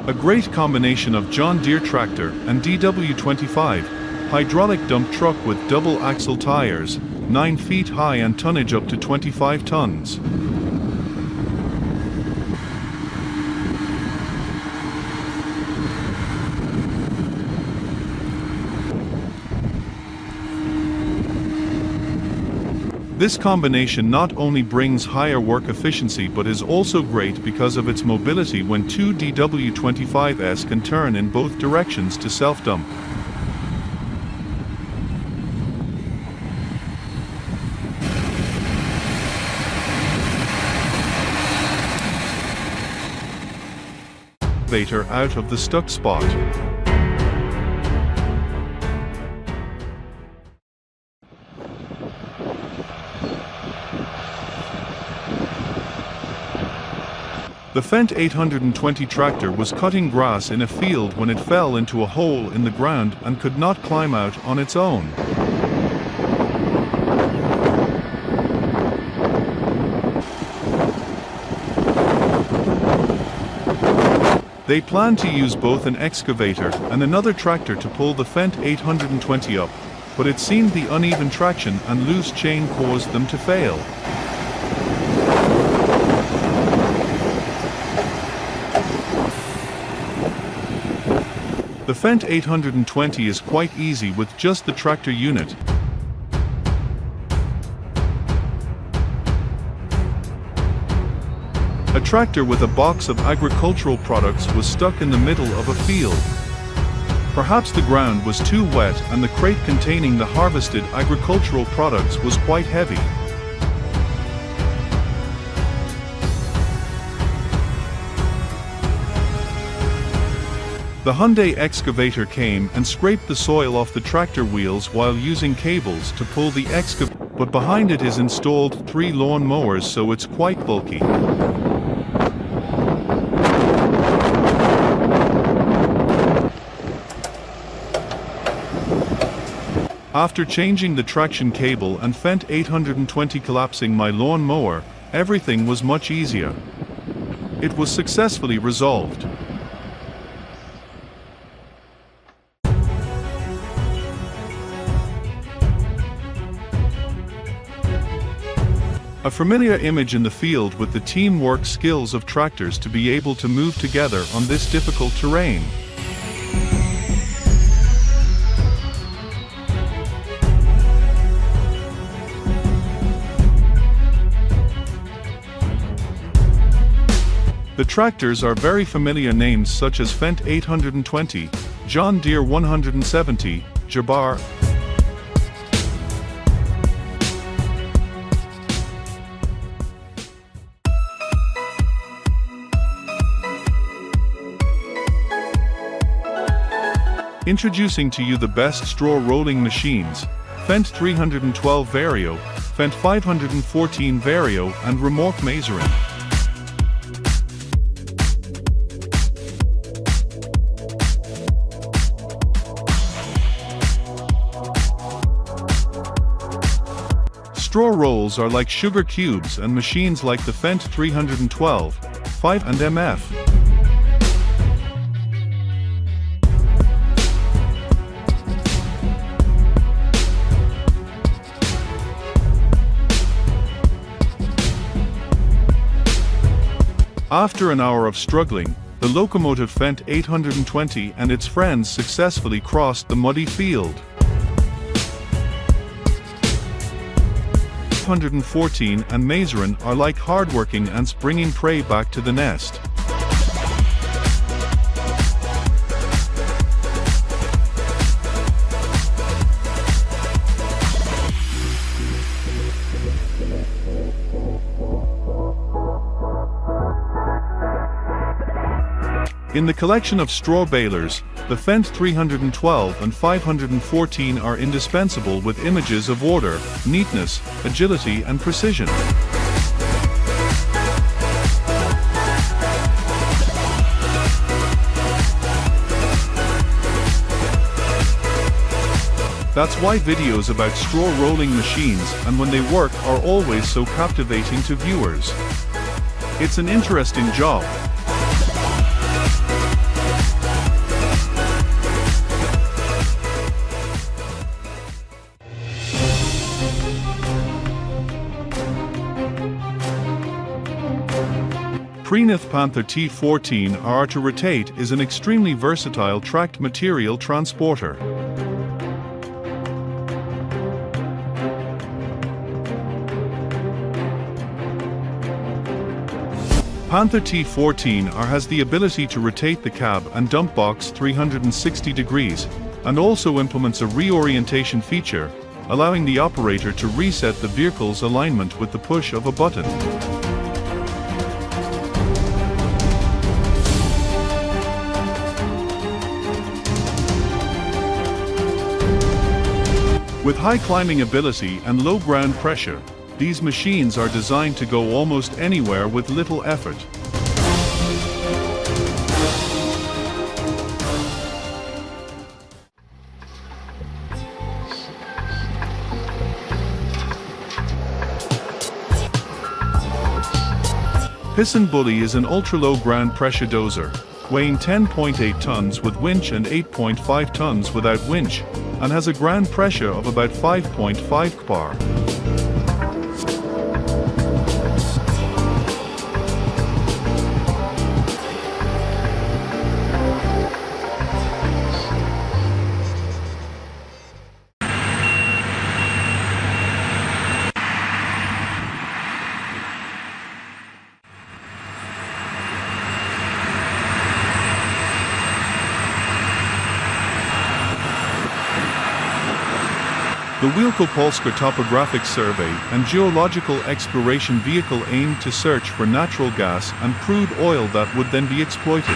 A great combination of John Deere tractor and DW25, hydraulic dump truck with double axle tires, 9 feet high and tonnage up to 25 tons. This combination not only brings higher work efficiency but is also great because of its mobility when two DW25s can turn in both directions to self-dump. Excavator out of the stuck spot. The Fendt 820 tractor was cutting grass in a field when it fell into a hole in the ground and could not climb out on its own. They planned to use both an excavator and another tractor to pull the Fendt 820 up, but it seemed the uneven traction and loose chain caused them to fail. The Fendt 820 is quite easy with just the tractor unit. A tractor with a box of agricultural products was stuck in the middle of a field. Perhaps the ground was too wet and the crate containing the harvested agricultural products was quite heavy. The Hyundai excavator came and scraped the soil off the tractor wheels while using cables to pull the excavator, but behind it is installed 3 lawn mowers, so it's quite bulky. After changing the traction cable and Fendt 820 collapsing my lawn mower, everything was much easier. It was successfully resolved. A familiar image in the field with the teamwork skills of tractors to be able to move together on this difficult terrain. The tractors are very familiar names such as Fendt 820, John Deere 170, Jabbar. Introducing to you the best straw rolling machines, Fendt 312 Vario, Fendt 514 Vario and Remorque Mazerin. Straw rolls are like sugar cubes and machines like the Fendt 312, 5 and MF. After an hour of struggling, the locomotive Fendt 820 and its friends successfully crossed the muddy field. 514 and Mazerin are like hardworking ants bringing prey back to the nest. In the collection of straw balers, the Fendt 312 and 514 are indispensable with images of order, neatness, agility and precision. That's why videos about straw rolling machines and when they work are always so captivating to viewers. It's an interesting job. Kreenith Panther T14 R to rotate is an extremely versatile tracked material transporter. Panther T14R has the ability to rotate the cab and dump box 360 degrees, and also implements a reorientation feature, allowing the operator to reset the vehicle's alignment with the push of a button. With high climbing ability and low ground pressure, these machines are designed to go almost anywhere with little effort. Piston Bully is an ultra-low ground pressure dozer, weighing 10.8 tons with winch and 8.5 tons without winch, and has a ground pressure of about 5.5 bar. The Wielkopolska Topographic Survey and Geological Exploration Vehicle aimed to search for natural gas and crude oil that would then be exploited.